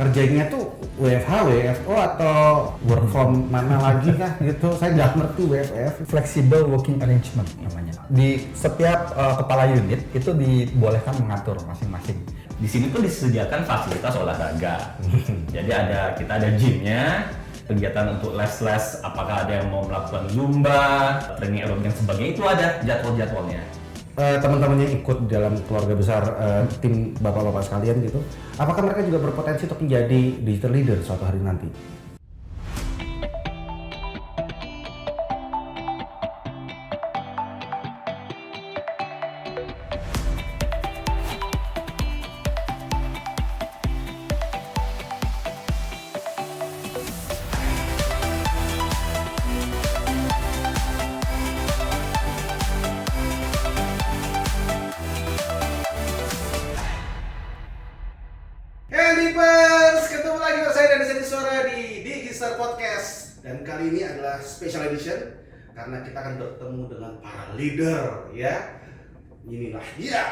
kerjanya tuh WFH, WFO atau work from mana lagi kah gitu? Saya nggak ngerti WFF. Flexible working arrangement namanya. Di setiap kepala unit itu dibolehkan mengatur masing-masing. Di sini tuh disediakan fasilitas olahraga. Jadi kita ada gymnya, kegiatan untuk les-les, apakah ada yang mau melakukan zumba, training aerobik dan sebagainya, itu ada jadwal-jadwalnya. Teman-teman yang ikut dalam keluarga besar tim bapak-bapak sekalian gitu, apakah mereka juga berpotensi untuk menjadi digital leader suatu hari nanti? Helipers, ketemu lagi bersama saya dan Seni Suara di Digistar Podcast. Dan kali ini adalah special edition karena kita akan bertemu dengan para leader ya. Inilah dia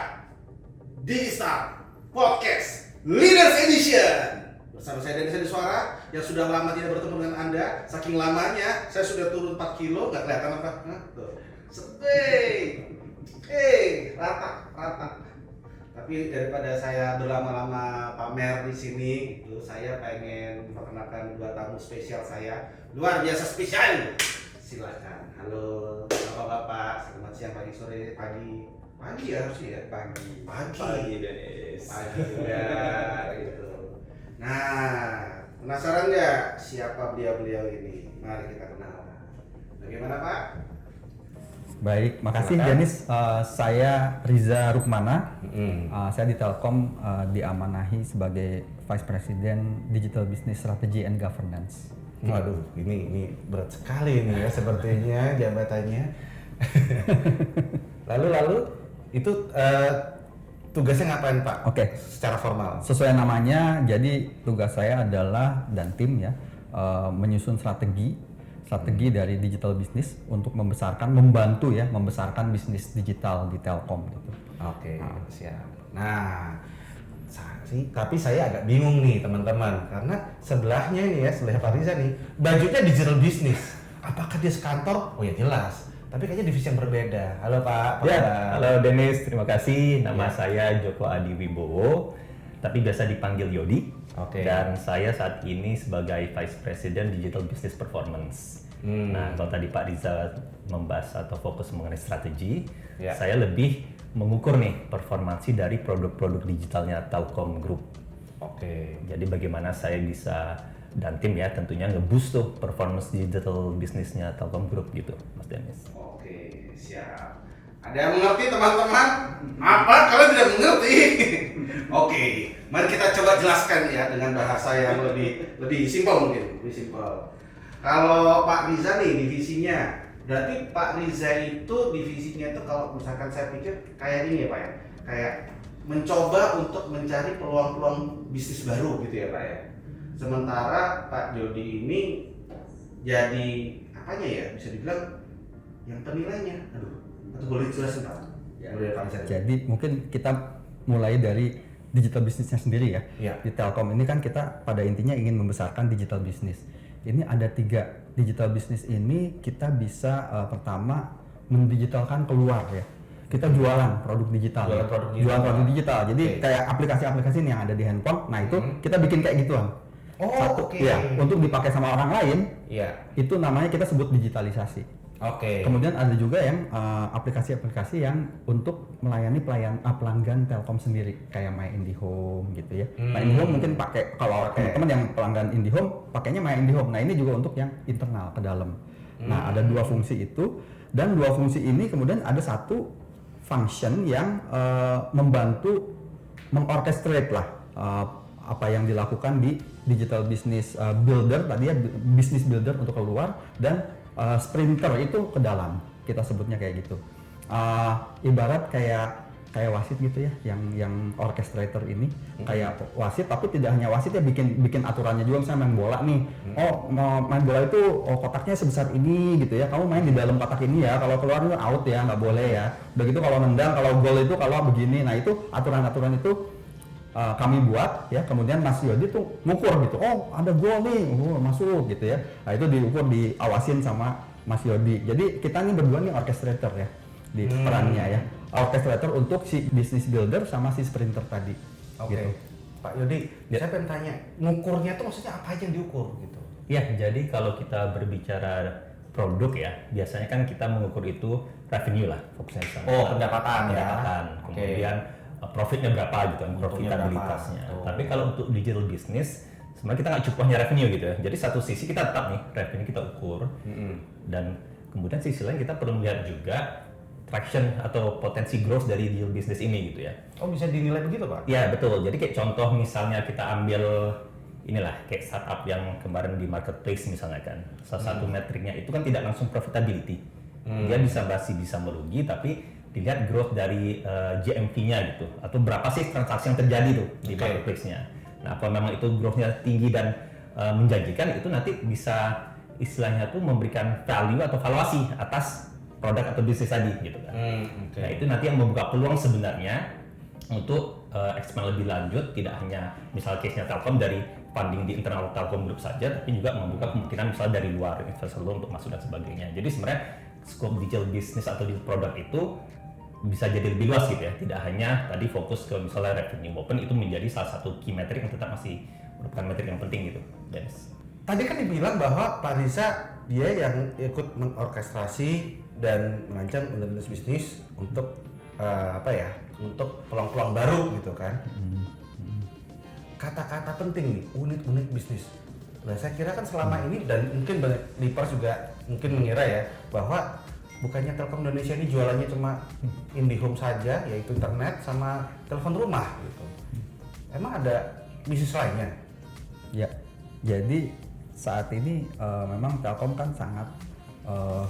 Digistar Podcast Leaders Edition. Bersama saya dan Seni Suara yang sudah lama tidak bertemu dengan Anda. Saking lamanya saya sudah turun 4 kilo, nggak kelihatan apa? Tuh. Rata. Tapi daripada saya berlama-lama pamer di sini, itu saya pengen memperkenalkan 2 tamu spesial saya, luar biasa spesial. Silakan. Halo bapak-bapak, selamat siang, pagi, sore, pagi ya harusnya ya. Pagi Dennis. Pagi ya gitu. Nah, penasaran nggak siapa beliau ini? Mari kita kenal. Bagaimana Pak? Baik, makasih Silakan. Dennis. Saya Riza Rukmana. Saya di Telkom diamanahi sebagai Vice President Digital Business Strategy and Governance. Waduh, ini berat sekali nih ya sepertinya jabatannya. Lalu itu tugasnya ngapain Pak? Oke. Secara formal. Sesuai namanya, jadi tugas saya adalah dan tim ya menyusun strategi dari digital business untuk membantu membesarkan bisnis digital di Telkom gitu. Oke, siap. Nah, tapi saya agak bingung nih teman-teman karena sebelahnya ini ya, sebelah Pak Riza nih, bajunya digital business. Apakah dia sekantor? Oh ya jelas. Tapi kayaknya divisi yang berbeda. Halo Pak. Halo Dennis, terima kasih. Nama saya Joko Adi Wibowo, tapi biasa dipanggil Yodi. Oke. Dan saya saat ini sebagai Vice President Digital Business Performance. Nah, kalau tadi Pak Riza membahas atau fokus mengenai strategi, saya lebih mengukur nih performansi dari produk-produk digitalnya Telkom Group. Oke. Jadi bagaimana saya bisa dan tim ya tentunya nge-boost tuh performance digital bisnisnya Telkom Group gitu, Mas Dennis. Oke, siap. Ada yang mengerti teman-teman? Apa? Kalian tidak mengerti? Oke, mari kita coba jelaskan ya dengan bahasa yang lebih simpel mungkin, lebih simpel. Kalau Pak Riza nih divisinya, berarti Pak Riza itu divisinya itu kalau misalkan saya pikir kayak ini ya Pak ya, kayak mencoba untuk mencari peluang-peluang bisnis baru gitu ya Pak ya. Sementara Pak Jody ini jadi apanya ya, bisa dibilang yang penilainya. Atau boleh jelasin Pak? Ya. Boleh Pak Riza. Jadi mungkin kita mulai dari digital bisnisnya sendiri ya. Ya. Di Telkom ini kan kita pada intinya ingin membesarkan digital bisnis. Ini ada 3 digital bisnis ini kita bisa pertama mendigitalkan keluar ya. Kita jualan produk digital. Jualan produk digital. Jadi kayak aplikasi-aplikasi yang ada di handphone. Nah itu kita bikin kayak gituan. Ya, untuk dipakai sama orang lain. Iya. Itu namanya kita sebut digitalisasi. Oke. Kemudian ada juga yang aplikasi-aplikasi yang untuk melayani pelanggan Telkom sendiri kayak My IndiHome gitu ya. My IndiHome mungkin pakai kalau teman-teman yang pelanggan IndiHome pakainya My IndiHome. Nah, ini juga untuk yang internal ke dalam. Nah, ada 2 fungsi itu dan 2 fungsi ini kemudian ada 1 function yang membantu mengorchestrate lah apa yang dilakukan di digital business builder tadi ya, business builder untuk keluar dan sprinter itu ke dalam, kita sebutnya kayak gitu. Ibarat kayak wasit gitu ya, yang orchestrator ini kayak wasit, tapi tidak hanya wasit ya, bikin aturannya juga. Misalnya main bola nih, main bola itu kotaknya sebesar ini gitu ya, kamu main di dalam kotak ini ya, kalau keluar itu out ya, nggak boleh ya. Begitu kalau nendang, kalau gol itu kalau begini. Nah itu aturan-aturan itu kami buat ya, kemudian Mas Yodi tuh ngukur gitu, oh ada gol nih, masuk gitu ya. Nah itu diukur, diawasin sama Mas Yodi. Jadi kita nih berdua nih orchestrator ya di perannya ya, orchestrator untuk si business builder sama si sprinter tadi. Oke. Gitu. Pak Yodi, saya pengen tanya, ngukurnya tuh maksudnya apa aja yang diukur gitu? Ya, jadi kalau kita berbicara produk ya, biasanya kan kita mengukur itu revenue lah, fokusnya di sana. Pendapatan ya. Pendapatan. Kemudian profitnya berapa gitu kan, profitabilitasnya. Tapi kalau untuk digital business, sebenarnya kita nggak cukup hanya revenue gitu ya. Jadi satu sisi kita tetap nih revenue kita ukur, dan kemudian sisi lain kita perlu melihat juga traction atau potensi growth dari digital business ini gitu ya. Oh, bisa dinilai begitu Pak? Ya betul. Jadi kayak contoh misalnya kita ambil inilah kayak startup yang kemarin di marketplace misalnya kan, salah satu metriknya itu kan tidak langsung profitability. Dia bisa merugi, tapi dilihat growth dari GMV-nya gitu, atau berapa sih transaksi yang terjadi tuh di marketplace-nya. Nah kalau memang itu growth-nya tinggi dan menjanjikan, itu nanti bisa istilahnya tuh memberikan value atau valuasi atas produk atau bisnis tadi gitu kan. Nah itu nanti yang membuka peluang sebenarnya untuk expand lebih lanjut, tidak hanya misal case-nya Telkom dari funding di internal Telkom Group saja, tapi juga membuka kemungkinan misalnya dari luar investor untuk masuk dan sebagainya. Jadi sebenarnya scope digital business atau digital produk itu bisa jadi lebih luas gitu ya, tidak hanya tadi fokus ke misalnya revenue, walaupun itu menjadi salah satu key metric yang tetap masih merupakan metrik yang penting gitu. Yes. Tadi kan dibilang bahwa Pak Riza dia yang ikut mengorkestrasi dan merancang unit bisnis untuk untuk peluang-peluang baru gitu kan. Kata-kata penting nih, unit bisnis. Nah saya kira kan selama ini, dan mungkin banyak Lipers juga mungkin mengira ya, bahwa bukannya Telkom Indonesia ini jualannya cuma IndiHome saja, yaitu internet sama telepon rumah gitu. Emang ada bisnis lainnya? Ya, jadi saat ini memang Telkom kan sangat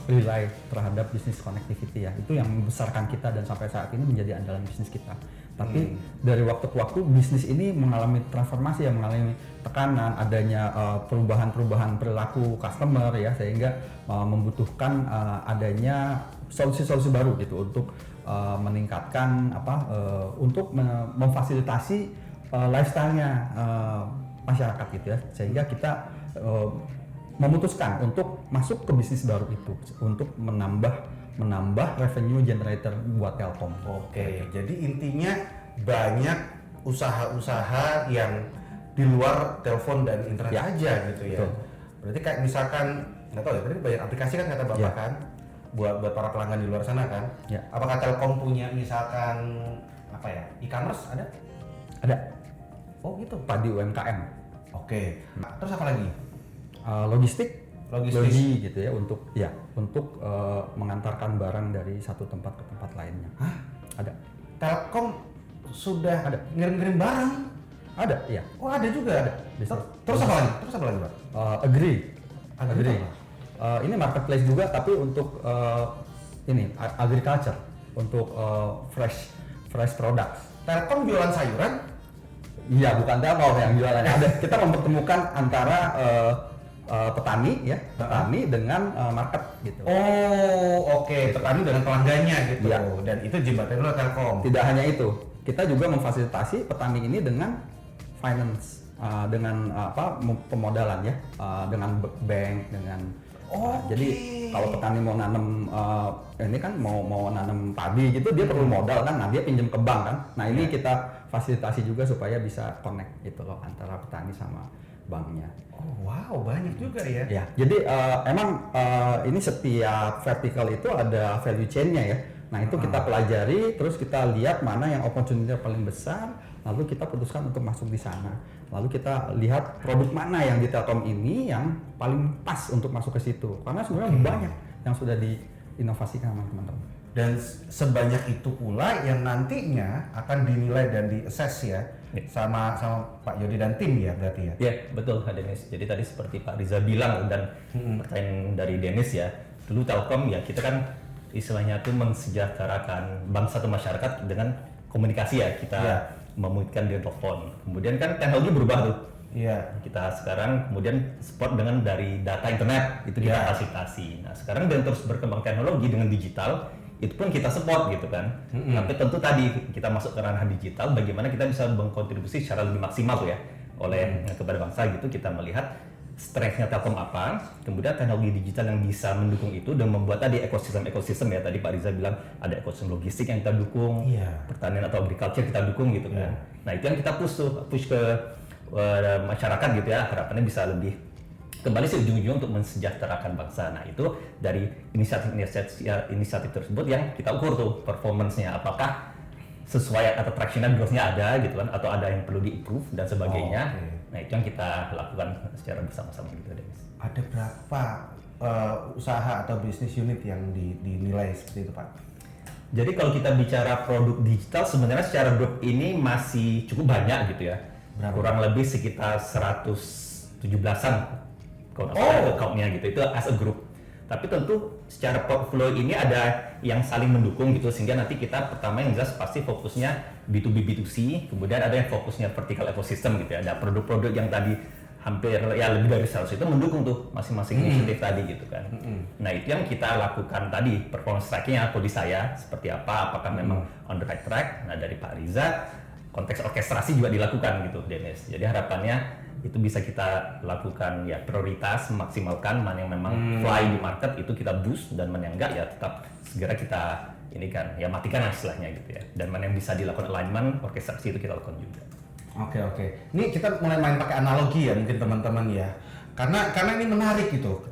rely terhadap bisnis connectivity ya. Itu yang membesarkan kita dan sampai saat ini menjadi andalan bisnis kita. Tapi dari waktu ke waktu bisnis ini mengalami transformasi ya, mengalami tekanan, adanya perubahan-perubahan perilaku customer ya, sehingga membutuhkan adanya solusi-solusi baru gitu untuk meningkatkan untuk memfasilitasi lifestyle-nya masyarakat gitu ya, sehingga kita memutuskan untuk masuk ke bisnis baru itu untuk menambah revenue generator buat Telkom. Oke, jadi intinya banyak usaha-usaha yang di luar telepon dan internet Ya, aja gitu ya. betul. Berarti kayak misalkan, nggak tahu ya, tadi banyak aplikasi kan kata Bapak Ya. kan, buat para pelanggan di luar sana kan. Ya. Apakah Telkom punya misalkan e-commerce ada? Ada Oh gitu. padi UMKM, Oke. Terus apa lagi? logistik Logistik. gitu ya, untuk mengantarkan barang dari satu tempat ke tempat lainnya. Hah? Ada. Telkom sudah Ada. ngirim-ngirim barang? Ada, iya. Oh ada juga. Ada. Bisa. Terus apa lagi? Terus apa lagi Pak? Agree. Agree apa? Ini marketplace juga, tapi untuk agriculture, untuk fresh products. Telkom jualan sayuran? Iya, bukan Telkom yang jualannya. Ada. Kita mempertemukan antara petani dengan market gitu. Oh, oke. Petani dengan pelanggannya gitu. Iya. Dan itu jembatannya Telkom. Tidak hanya itu, kita juga memfasilitasi petani ini dengan finance, dengan pemodalan ya, dengan bank, dengan jadi kalau petani mau nanam ini kan mau nanam padi gitu, dia perlu modal kan, nah dia pinjam ke bank kan. Nah ini kita fasilitasi juga supaya bisa connect gitu loh antara petani sama banknya. Oh, wow, banyak juga ya. Ya, jadi emang ini setiap vertical itu ada value chain-nya ya. Nah itu kita pelajari, terus kita lihat mana yang opportunity paling besar, lalu kita putuskan untuk masuk di sana. Lalu kita lihat produk mana yang di Telkom ini yang paling pas untuk masuk ke situ. Karena sebenarnya banyak yang sudah diinovasikan sama teman-teman. Dan sebanyak itu pula yang nantinya akan dinilai dan di-assess ya sama Pak Yodi dan tim ya berarti ya. Ya betul Kak Dennis. Jadi tadi seperti Pak Riza bilang dan pertanyaan dari Dennis ya, dulu Telkom ya kita kan istilahnya tuh mensejahterakan bangsa atau masyarakat dengan komunikasi ya, kita memudahkan di telepon. Kemudian kan teknologi berubah tuh. Iya. Kita sekarang kemudian support dengan dari data internet itu kita fasilitasi. Nah sekarang dengan terus berkembang teknologi dengan digital, itu pun kita support gitu kan. Tapi tentu tadi kita masuk ke ranah digital, bagaimana kita bisa berkontribusi secara lebih maksimal tuh ya kepada bangsa gitu. Kita melihat strength-nya Telkom apa, kemudian teknologi digital yang bisa mendukung itu dan membuat tadi ekosistem ya, tadi Pak Riza bilang ada ekosistem logistik yang kita dukung, pertanian atau agriculture kita dukung gitu kan. Nah itu yang kita push ke masyarakat gitu ya, harapannya bisa lebih kembali sih ujung-ujung untuk mensejahterakan bangsa. Nah itu dari inisiatif tersebut yang kita ukur tuh performance-nya, apakah sesuai atau traction-nya, growth-nya ada gitu kan, atau ada yang perlu di-improve dan sebagainya. Nah itu yang kita lakukan secara bersama-sama gitu, Dennis. Ada berapa usaha atau bisnis unit yang dinilai seperti itu, Pak? Jadi kalau kita bicara produk digital sebenarnya secara grup ini masih cukup banyak gitu ya. Berapa? Kurang lebih sekitar 117-an account-nya gitu, itu as a group. Tapi tentu secara portfolio ini ada yang saling mendukung gitu, sehingga nanti kita pertama yang jelas pasti fokusnya B2B B2C, kemudian ada yang fokusnya vertical ecosystem gitu ya. Ada produk-produk yang tadi hampir ya lebih dari 100 itu mendukung tuh masing-masing inisiatif tadi gitu kan. Nah itu yang kita lakukan tadi, performance trackingnya kode saya seperti apa, apakah memang on the right track. Nah dari Pak Riza, konteks orkestrasi juga dilakukan gitu Dennis. Jadi harapannya itu bisa kita lakukan ya, prioritas memaksimalkan mana yang memang fly di market itu kita boost, dan mana yang enggak ya tetap segera kita ini kan ya matikan istilahnya gitu ya. Dan mana yang bisa dilakukan alignment orkestrasi itu kita lakukan juga. Oke. Ini kita mulai main pakai analogi ya mungkin teman-teman ya. Karena ini menarik gitu.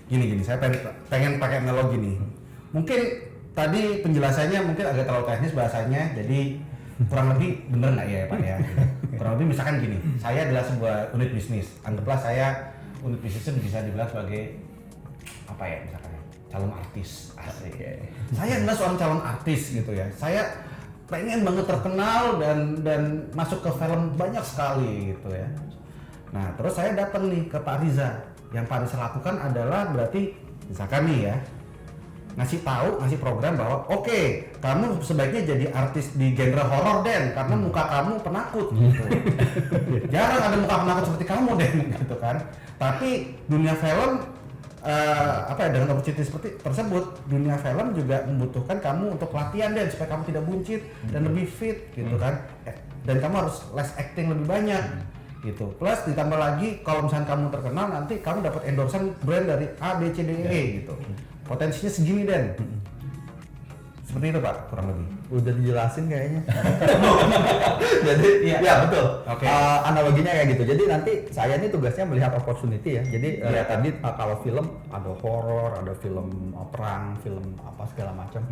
Gini, saya pengen pakai analogi nih. Mungkin tadi penjelasannya mungkin agak terlalu teknis bahasanya, jadi kurang lebih bener nggak ya Pak ya? Kurang lebih misalkan gini, saya adalah sebuah unit bisnis. Anggaplah saya unit bisnis itu bisa dibilang sebagai apa ya, misalkan calon artis. Asik. Saya adalah seorang calon artis gitu ya. Saya pengen banget terkenal dan masuk ke film banyak sekali gitu ya. Nah terus saya datang nih ke Pak Riza. Yang Pak Riza lakukan adalah berarti misalkan nih ya, ngasih program bahwa oke, kamu sebaiknya jadi artis di genre horor Den, karena muka kamu penakut gitu. Jarang ada muka penakut seperti kamu Den gitu kan. Tapi dunia film dengan opportunity seperti tersebut, dunia film juga membutuhkan kamu untuk latihan Den supaya kamu tidak buncit dan lebih fit gitu kan. Dan kamu harus less acting lebih banyak gitu. Plus ditambah lagi kalau misalnya kamu terkenal, nanti kamu dapat endorsement brand dari A, B, C, D, E gitu. Potensinya segini Den. Seperti itu Pak, kurang lebih. Udah dijelasin kayaknya. Jadi ya betul. Analoginya kayak gitu. Jadi nanti saya ini tugasnya melihat opportunity ya. Jadi tadi kalau film ada horor, ada film perang, film apa segala macam.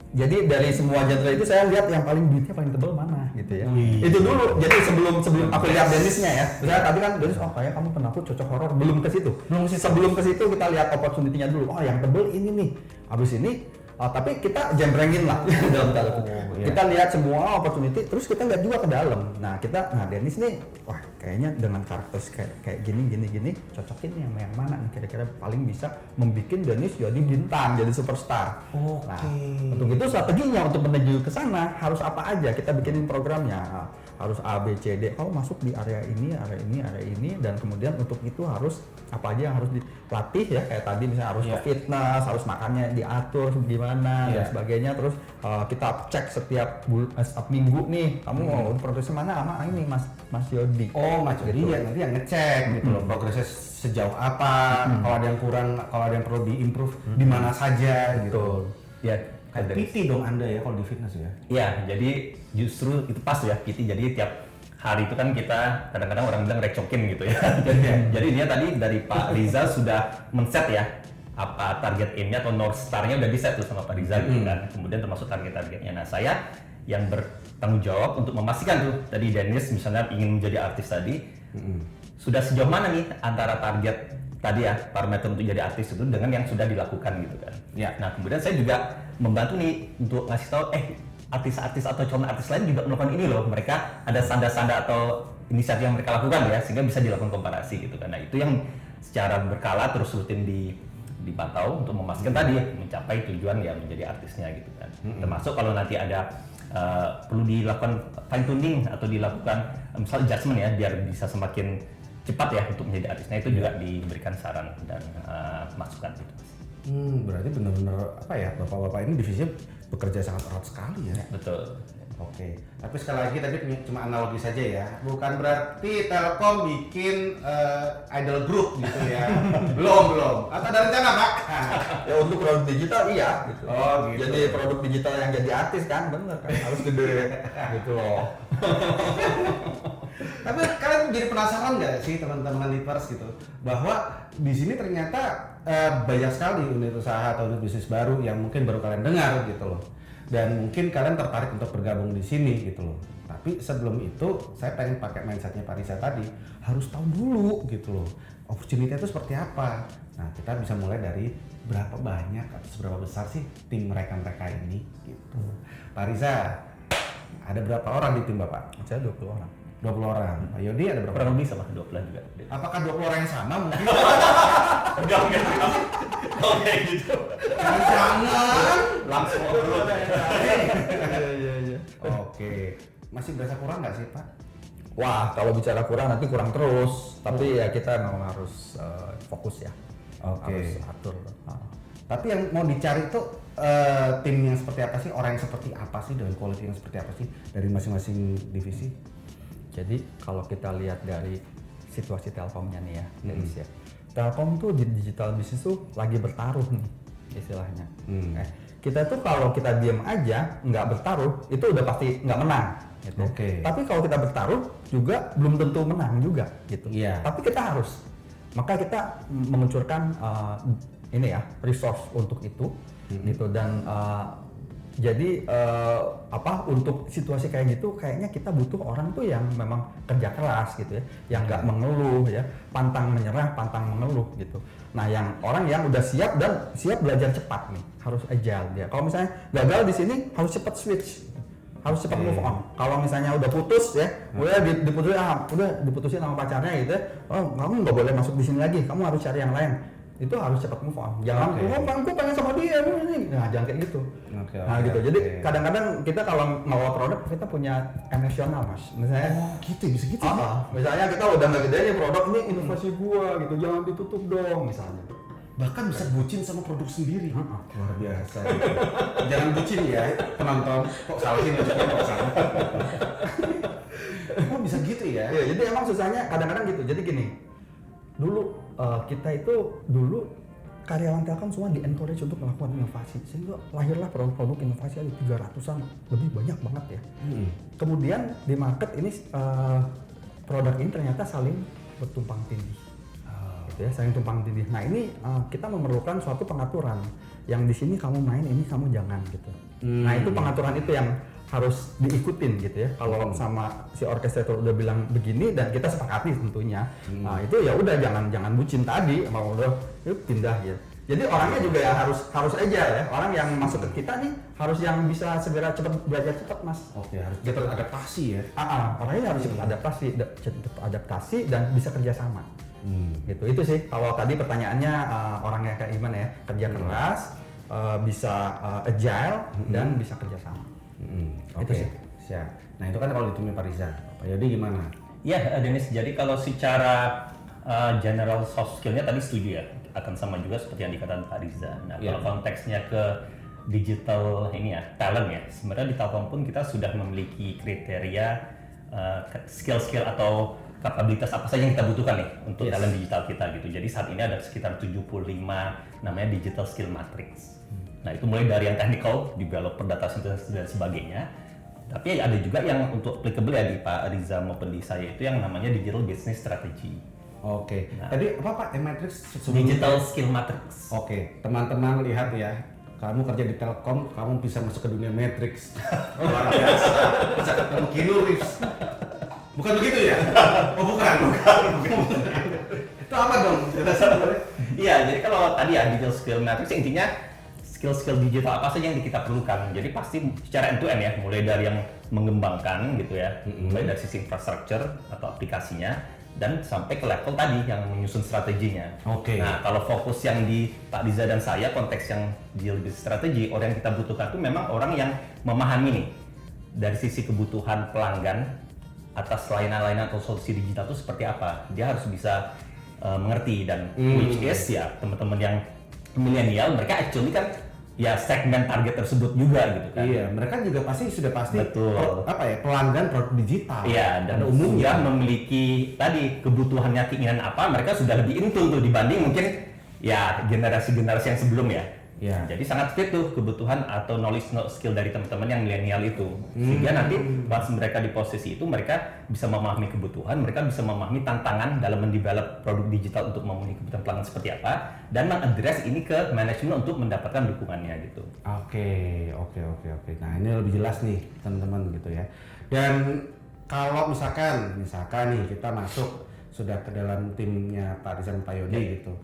Jadi dari semua genre itu saya lihat yang paling duitnya paling tebal mana gitu ya. Itu dulu. Jadi sebelum aku lihat Dennisnya ya. Misalnya tadi kan Dennis, kayak kamu penakut cocok horor, belum ke situ. Sebelum ke situ kita lihat opportunity-nya dulu. Oh, yang tebal ini nih. Habis ini tapi kita jembrengin lah dalam tanda kutip. Kita lihat semua opportunity, terus kita lihat juga ke dalam. Nah Dennis nih, wah kayaknya dengan karakter kayak gini cocokin yang mana nih kira-kira paling bisa membuat Dennis jadi bintang, jadi superstar. Nah, untuk itu strateginya untuk menuju ke sana harus apa aja, kita bikinin programnya. Harus A, B, C, D, kamu masuk di area ini, dan kemudian untuk itu harus apa aja yang harus dilatih ya, kayak tadi misalnya harus ke fitness, harus makannya diatur gimana dan sebagainya. Terus kita cek setiap minggu nih, kamu mau progresnya mana sama ini Mas Yodi. Mas Yodi gitu. Nanti yang ngecek gitu loh, progresnya sejauh apa, kalau ada yang kurang, kalau ada yang perlu diimprove di mana saja gitu. Ya. Kayak PT dong Anda ya kalau di fitness ya? Iya, jadi justru itu pas ya PT. Jadi tiap hari itu kan kita kadang-kadang orang bilang recokin gitu ya. Jadi dia tadi dari Pak Riza sudah men-set ya apa target aim-nya atau North Star-nya udah di-set tuh sama Pak Riza gitu kan. Kemudian termasuk target-targetnya. Nah saya yang bertanggung jawab untuk memastikan tuh tadi Dennis misalnya ingin menjadi artis tadi, sudah sejauh mana nih antara target tadi ya parameter untuk jadi artis itu dengan yang sudah dilakukan gitu kan. Nah kemudian saya juga membantu nih untuk ngasih tahu artis-artis atau calon artis lain juga melakukan ini loh, mereka ada standar-standar atau inisiatif yang mereka lakukan ya, sehingga bisa dilakukan komparasi gitu kan. Nah itu yang secara berkala terus rutin dipantau untuk memastikan tadi mencapai tujuan ya menjadi artisnya gitu kan. Termasuk kalau nanti ada perlu dilakukan fine tuning atau dilakukan misal adjustment ya biar bisa semakin cepat ya untuk menjadi artisnya, itu juga diberikan saran dan masukan gitu. Berarti benar-benar apa ya, bapak-bapak ini divisinya bekerja sangat erat sekali ya. Betul. Oke, tapi sekali lagi tadi cuma analogi saja ya, bukan berarti Telkom bikin idol group gitu ya. belum. Atau ada rencana Pak? Ya untuk produk digital iya gitu. Oh gitu. Jadi produk digital yang jadi artis kan bener kan harus gede gitu loh. Tapi kalian jadi penasaran nggak sih teman-teman Leapers gitu, bahwa di sini ternyata banyak sekali unit usaha atau unit bisnis baru yang mungkin baru kalian dengar gitu loh. Dan mungkin kalian tertarik untuk bergabung di sini gitu loh. Tapi sebelum itu saya pengen pakai mindsetnya Pak Riza tadi, harus tahu dulu gitu loh, opportunity itu seperti apa. Nah kita bisa mulai dari berapa banyak atau seberapa besar sih tim mereka ini gitu. Pak Riza, ada berapa orang di tim Bapak? Saya 20 orang. 20 orang. Pak Yodi ada berapa? Kurang lebih sama 20 juga. Apakah 20 orang yang sama mungkin? Enggak. Oke gitu. Jangan. Langsung ngobrol. Iya. Oke. Masih berasa kurang nggak sih Pak? Wah, kalau bicara kurang nanti kurang terus. Tapi ya kita memang harus fokus ya. Oke. Harus atur. Tapi yang mau dicari itu tim yang seperti apa sih? Orang yang seperti apa sih? Dengan quality yang seperti apa sih? Dari masing-masing divisi? Jadi kalau kita lihat dari situasi Telkomnya nih ya, ya. Telkom tuh di digital bisnis tuh lagi bertaruh nih istilahnya. Kita tuh kalau kita diem aja nggak bertaruh itu udah pasti nggak menang. Gitu. Tapi kalau kita bertaruh juga belum tentu menang juga gitu. Iya. Tapi kita harus. Maka kita menguncurkan ini ya resource untuk itu gitu dan jadi untuk situasi kayak gitu kayaknya kita butuh orang tuh yang memang kerja keras gitu ya, yang nggak mengeluh ya, pantang menyerah, pantang mengeluh gitu. Nah, yang orang yang udah siap dan siap belajar cepat nih, harus agile dia. Kalau misalnya gagal di sini harus cepat switch, harus cepat move on. Kalau misalnya udah putus ya, udah diputusin sama pacarnya gitu ya, oh kamu nggak boleh masuk di sini lagi, kamu harus cari yang lain. Itu harus cepat move on. Jangan, aku pengen sama dia ini. Nah, jangan kayak gitu. Gitu. Jadi kadang-kadang kita kalau ngelola produk kita punya emosional mas. Misalnya, bisa gitu. Misalnya kita udah nggak gedein produk ini inovasi gua gitu, jangan ditutup dong misalnya. Bahkan bisa bucin sama produk sendiri. Luar biasa. Jangan bucin ya penonton. Kok salah sih maksudnya kok salah. Kok bisa gitu ya? Ya, jadi emang susahnya kadang-kadang gitu. Jadi gini. Dulu kita itu karyawan Telkom semua di encourage untuk melakukan inovasi sehingga lahirlah produk-produk inovasi ada 300-an lebih banyak banget ya. Kemudian di market ini produk ini ternyata saling bertumpang tindih. Gitu ya, saling tumpang tindih. Nah, ini kita memerlukan suatu pengaturan yang di sini kamu main, ini kamu jangan gitu. Nah, itu pengaturan itu yang harus diikutin gitu ya. Kalau sama si orkestrator udah bilang begini dan kita sepakati tentunya, nah itu ya udah jangan bucin tadi, mau udah yuk pindah gitu. Jadi orangnya juga ya harus aja ya. Orang yang masuk ke kita nih harus yang bisa segera cepat belajar cepat mas. Oke, harus cepat adaptasi ya. Orangnya harus cepat adaptasi dan bisa kerjasama. Gitu. Itu sih kalau tadi pertanyaannya orangnya kayak gimana ya, kerja keras, bisa agile dan bisa kerjasama. Oke, siap. Nah itu kan kalau ditemui Pak Riza. Pak Yodi gimana? Ya Dennis, jadi kalau secara general soft skill-nya tadi setuju ya, akan sama juga seperti yang dikatakan Pak Riza. Nah kalau konteksnya ke digital ini ya, talent ya, sebenarnya di Telkom pun kita sudah memiliki kriteria skill-skill atau kapabilitas apa saja yang kita butuhkan nih untuk talent digital kita gitu. Jadi saat ini ada sekitar 75 namanya digital skill matrix. Nah itu mulai dari yang technical, developer, data scientist dan sebagainya. Tapi ada juga yang untuk applicable ya di Pak Riza maupun di saya itu yang namanya digital business strategy. Oke. Tadi apa Pak? Matrix? Digital skill matrix. Oke, teman-teman lihat ya. Kamu kerja di Telkom, kamu bisa masuk ke dunia Matrix. Luar biasa. Bisa ketemu Keanu Reeves. Bukan begitu ya? Oh bukan. Itu apa dong? Iya, jadi kalau tadi ya digital skill matrix intinya skill-skill digital apa saja yang kita perlukan. Jadi pasti secara end to end ya, mulai dari yang mengembangkan gitu ya, mulai dari sisi infrastruktur atau aplikasinya dan sampai ke level tadi yang menyusun strateginya. Nah, kalau fokus yang di Pak Riza dan saya konteks yang digital business strategy, orang yang kita butuhkan itu memang orang yang memahami nih dari sisi kebutuhan pelanggan atas layanan-layanan atau solusi digital itu seperti apa. Dia harus bisa mengerti dan which is ya teman-teman yang milenial, mereka actually kan ya segmen target tersebut juga gitu kan. Iya, mereka juga sudah pasti Betul. pelanggan produk digital. Iya, dan pada umumnya sudah memiliki tadi kebutuhannya, keinginan apa, mereka sudah lebih into tuh dibanding mungkin ya generasi-generasi yang sebelum ya. Iya. Jadi sangat fit tuh kebutuhan atau knowledge skill dari teman-teman yang milenial itu. Sehingga nanti pas mereka di posisi itu, mereka bisa memahami kebutuhan, mereka bisa memahami tantangan dalam mendevelop produk digital untuk memenuhi kebutuhan pelanggan seperti apa, dan mengadres ini ke manajemen untuk mendapatkan dukungannya gitu. Oke. Nah, ini lebih jelas nih teman-teman gitu ya. Dan kalau misalkan nih kita masuk sudah ke dalam timnya Pak Rizal dan Pak Yodi gitu.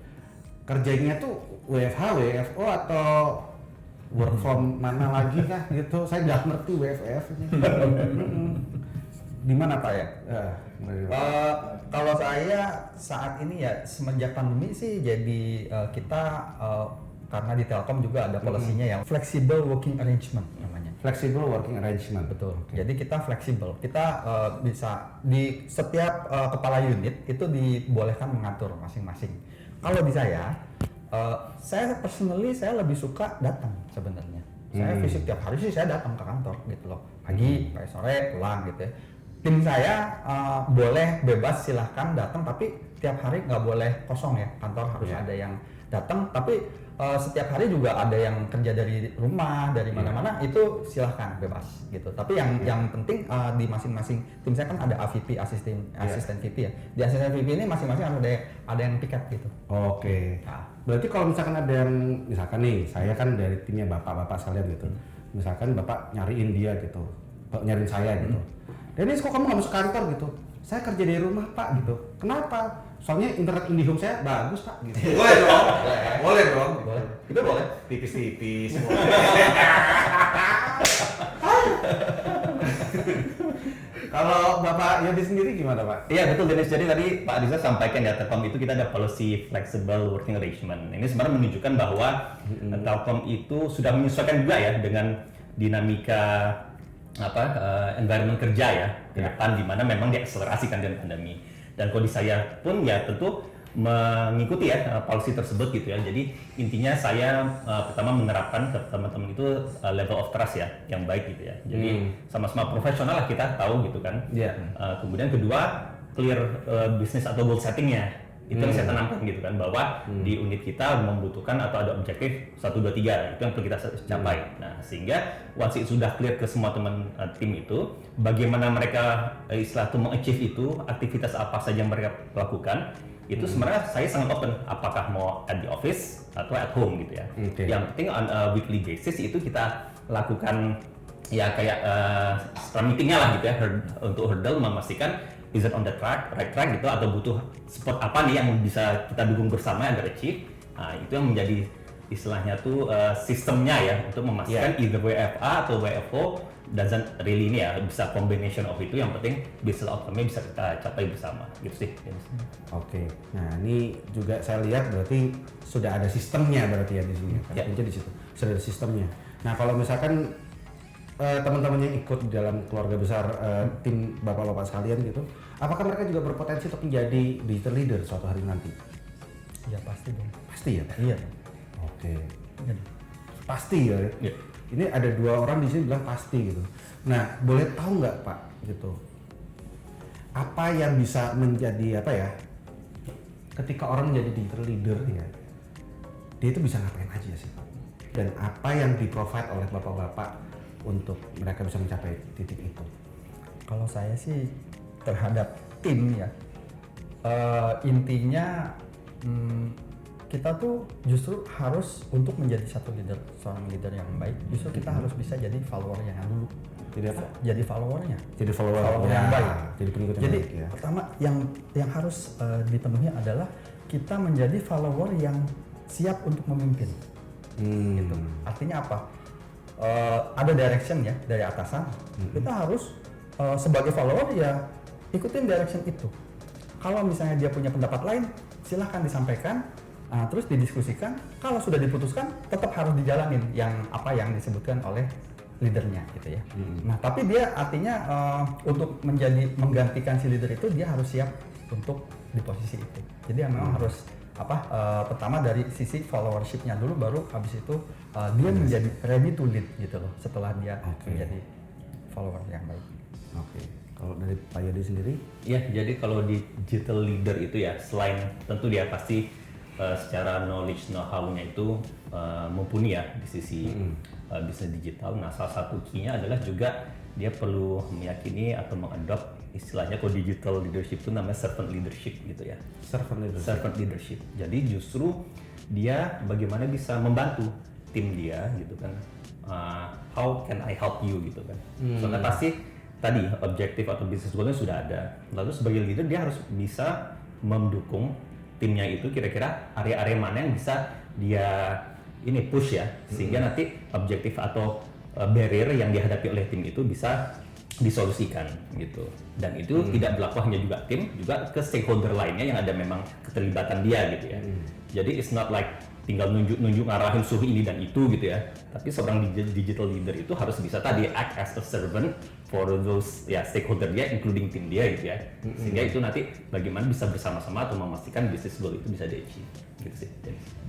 Kerjanya tuh WFH, WFO atau work from mana lagi kah gitu? Saya nggak ngerti WFF ini. Di mana Pak ya? Kalau saya saat ini ya semenjak pandemi sih jadi kita karena di Telkom juga ada polisinya yang flexible working arrangement namanya. Flexible working arrangement. Betul. Jadi kita fleksibel. Kita bisa di setiap kepala unit itu dibolehkan mengatur masing-masing. Kalau di saya personally saya lebih suka datang sebenarnya. Saya visit tiap hari sih, saya datang ke kantor gitu loh. Pagi, sore pulang gitu ya. Tim saya boleh bebas silahkan datang, tapi tiap hari nggak boleh kosong ya. Kantor harus ada yang datang, tapi setiap hari juga ada yang kerja dari rumah, dari mana-mana, itu silahkan bebas gitu. Tapi yang penting di masing-masing tim saya kan ada AVP, asisten VP ya. Di asisten VP ini masing-masing harus ada yang piket gitu. Oke. Nah. Berarti kalau misalkan ada yang, misalkan nih, saya kan dari timnya bapak-bapak sekalian gitu. Misalkan bapak nyariin dia gitu, nyariin saya gitu. Dennis, kok kamu nggak masuk kantor gitu? Saya kerja dari rumah Pak gitu. Kenapa? Soalnya internet IndiHome saya bagus Pak gitu. Boleh dong. Boleh dong. Boleh. Itu boleh. Tipis-tipis. Kalau Bapak Yodi sendiri gimana Pak? Iya betul Dennis, jadi tadi Pak Riza sampaikan ya Telkom itu kita ada policy flexible working arrangement. Ini sebenarnya menunjukkan bahwa Telkom itu sudah menyesuaikan juga ya dengan dinamika environment kerja ya ke depan, di mana memang diakselerasikan dengan pandemi. Dan kondisi saya pun ya tentu mengikuti ya policy tersebut gitu ya. Jadi intinya saya pertama menerapkan ke teman-teman itu level of trust ya yang baik gitu ya. Jadi sama-sama profesional lah kita tahu gitu kan. Kemudian kedua clear bisnis atau goal settingnya. Itu yang saya tanamkan gitu kan, bahwa di unit kita membutuhkan atau ada objektif 1, 2, 3 itu yang perlu kita capai. Nah sehingga once itu sudah clear ke semua teman tim itu, bagaimana mereka istilah itu mengachieve itu, aktivitas apa saja yang mereka lakukan, itu sebenarnya saya sangat open, apakah mau at the office atau at home gitu ya. Yang penting on a weekly basis itu kita lakukan ya kayak scrum meetingnya lah gitu ya, untuk hurdle memastikan is it on the right track gitu, atau butuh support apa nih yang bisa kita dukung bersama agar achieve. Nah itu yang menjadi istilahnya tuh sistemnya ya, untuk memastikan either WFA atau WFO doesn't really ini ya, bisa combination of itu, yang penting business outcome-nya bisa kita capai bersama gitu sih. Oke. Nah ini juga saya lihat berarti sudah ada sistemnya berarti ya di sini. Kunci di situ sudah ada sistemnya. Nah kalau misalkan teman-teman yang ikut dalam keluarga besar tim bapak-bapak sekalian gitu, apakah mereka juga berpotensi untuk menjadi digital leader suatu hari nanti? Ya pasti dong. Pasti ya Pak? Iya. Oke. Iya. Pasti ya. Ini ada 2 orang di sini bilang pasti gitu. Nah boleh tahu nggak Pak gitu, apa yang bisa menjadi apa ya, ketika orang menjadi digital leader ya, dia itu bisa ngapain aja sih Pak? Dan apa yang di-provide oleh bapak-bapak untuk mereka bisa mencapai titik itu? Kalau saya sih terhadap tim ya, intinya kita tuh justru harus untuk menjadi seorang leader yang baik, justru kita harus bisa jadi followernya dulu. Jadi followernya. Jadi follower yang baik. Jadi pengikut yang Jadi baik ya. pertama yang harus dipenuhi adalah kita menjadi follower yang siap untuk memimpin. Gitu. Artinya apa? Ada direction ya dari atasan, kita harus sebagai follower ya ikutin direction itu. Kalau misalnya dia punya pendapat lain, silahkan disampaikan, terus didiskusikan. Kalau sudah diputuskan, tetap harus dijalanin yang apa yang disebutkan oleh leadernya gitu ya. Nah tapi dia artinya untuk menggantikan si leader itu, dia harus siap untuk di posisi itu. Jadi memang harus pertama dari sisi followership-nya dulu, baru habis itu dia menjadi ready to lead gitu loh setelah dia menjadi follower yang baik. Oke. Kalau dari Pak Yodi sendiri? Ya, jadi kalau digital leader itu ya, selain tentu dia pasti secara knowledge, know-how-nya itu mumpuni ya di sisi bisnis digital. Nah, salah satu key-nya adalah juga dia perlu meyakini atau mengadopt istilahnya kalau digital leadership itu namanya servant leadership gitu ya. Servant leadership. Jadi justru dia bagaimana bisa membantu tim dia gitu kan. How can I help you gitu kan. Soalnya pasti tadi objektif atau bisnis goalnya sudah ada. Lalu sebagai leader dia harus bisa mendukung timnya itu kira-kira area-area mana yang bisa dia ini push ya, sehingga nanti objektif atau barrier yang dihadapi oleh tim itu bisa disolusikan gitu. Dan itu tidak berlaku hanya juga tim, juga ke stakeholder lainnya yang ada memang keterlibatan dia gitu ya. Jadi it's not like tinggal nunjuk-nunjuk ngarahin suruh ini dan itu gitu ya. Tapi seorang digital leader itu harus bisa tadi act as a servant for those ya stakeholder dia, including tim dia gitu ya. Sehingga itu nanti bagaimana bisa bersama-sama atau memastikan business goal itu bisa di-achieve gitu sih.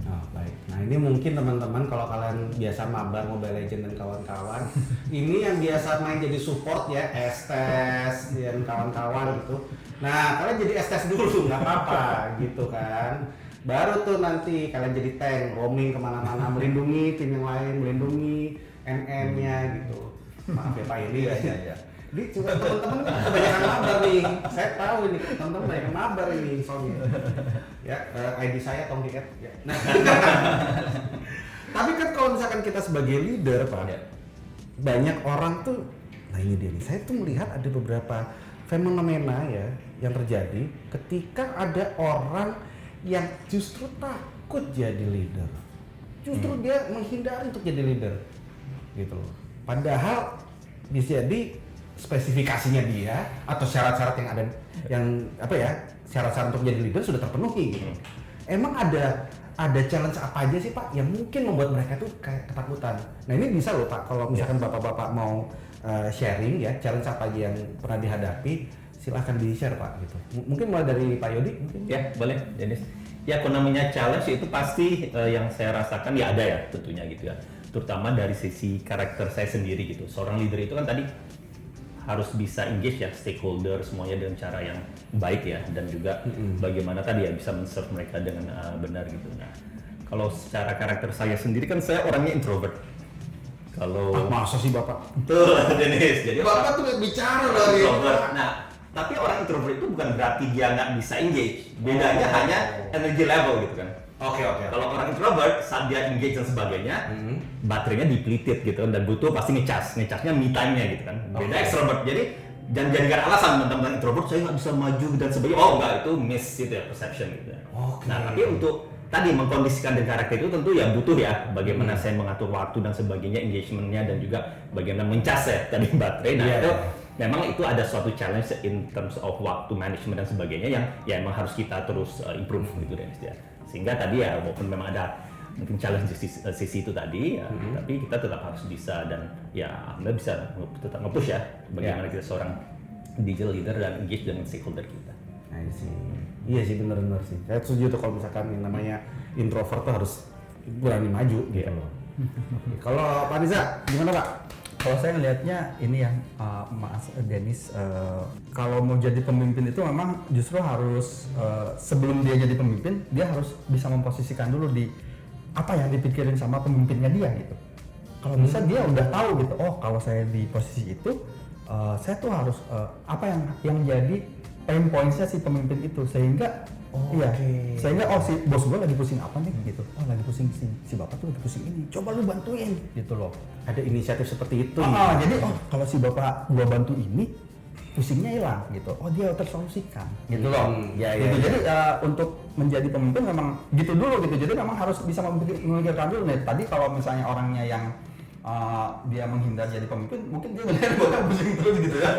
Oh, baik. Nah, ini mungkin teman-teman kalau kalian biasa mabar Mobile Legends dan kawan-kawan, ini yang biasa main jadi support ya, Estes dan kawan-kawan gitu. Nah, kalian jadi Estes dulu nggak apa-apa gitu kan. Baru tuh nanti kalian jadi tank, roaming kemana-mana, melindungi tim yang lain, melindungi NM-nya gitu. Maaf ya Pak Yedi ya. Jadi juga teman-teman kebanyakan mabar nih. Saya tahu ini teman-teman banyak mabar ini soalnya. Ya, ID saya Tong Diet. Ya. Nah, tapi kan kalau misalkan kita sebagai leader Pak, banyak orang tuh, nah ini dia nih. Saya tuh melihat ada beberapa fenomena ya yang terjadi ketika ada orang yang justru takut jadi leader, justru dia menghindari untuk jadi leader, gitu loh. Padahal bisa jadi spesifikasinya dia atau syarat-syarat yang ada, yang apa ya, syarat-syarat untuk jadi leader sudah terpenuhi. Gitu. Emang ada challenge apa aja sih Pak yang mungkin membuat mereka tuh kayak ketakutan? Nah ini bisa loh Pak, kalau misalkan bapak-bapak mau sharing ya, challenge apa aja yang pernah dihadapi. Silahkan di-share Pak gitu. Mungkin mulai dari Pak Yodi mungkin. Ya, boleh Dennis. Ya, kalau namanya challenge itu pasti yang saya rasakan ya ada ya tentunya gitu ya. Terutama dari sisi karakter saya sendiri gitu. Seorang leader itu kan tadi harus bisa engage ya stakeholder semuanya dengan cara yang baik ya, dan juga bagaimana tadi ya bisa men-serve mereka dengan benar gitu. Nah, kalau secara karakter saya sendiri kan saya orangnya introvert. Kalau masa sih Bapak? Tuh, Dennis. Jadi Bapak tuh bicara dari introvert. Nah, tapi orang introvert itu bukan berarti dia nggak bisa engage. Bedanya hanya energy level gitu kan. Oke. Kalau orang introvert saat dia engage dan sebagainya, baterainya depleted gitu dan butuh pasti ngecasnya me time-nya gitu kan. Beda extrovert. Jadi jangan jadikan alasan teman-teman introvert saya nggak bisa maju dan sebagainya. Oh enggak, itu miss itu ya perception gitu. Nah, tapi untuk tadi mengkondisikan dan karakter itu tentu ya butuh ya bagaimana saya mengatur waktu dan sebagainya, engagement-nya, dan juga bagaimana mencas ya tadi baterai. Nah, itu memang itu ada suatu challenge in terms of waktu management dan sebagainya yang ya emang harus kita terus improve gitu deh ya. Sehingga tadi ya walaupun memang ada mungkin challenge di sisi itu tadi ya, tapi kita tetap harus bisa dan ya Anda bisa tetap nge-push ya bagaimana kita seorang digital leader dan engage dengan stakeholder kita. Nah, iya sih benar-benar sih. Saya setuju tuh kalau misalkan yang namanya introvert tuh harus berani maju gitu loh. Kalau Pak Riza gimana Pak? Kalau saya ngelihatnya ini yang Mas Dennis, kalau mau jadi pemimpin itu memang justru harus sebelum dia jadi pemimpin dia harus bisa memposisikan dulu di apa yang dipikirin sama pemimpinnya dia gitu. Kalau bisa dia udah tahu gitu, oh kalau saya di posisi itu saya tuh harus apa yang jadi pain points-nya si pemimpin itu, sehingga sehingga si bos gue lagi pusing apa nih gitu, oh lagi pusing si bapak tuh lagi pusing ini, coba lu bantuin gitu loh. Ada inisiatif seperti itu. Jadi kalau si bapak gua bantu ini pusingnya hilang gitu, oh dia tersolusikan gitu loh. Jadi untuk menjadi pemimpin memang gitu dulu gitu, jadi memang harus bisa memikirkan dulu nih. Tadi kalau misalnya orangnya yang dia menghindar jadi pemimpin, mungkin dia bakal pusing terus gitu ya.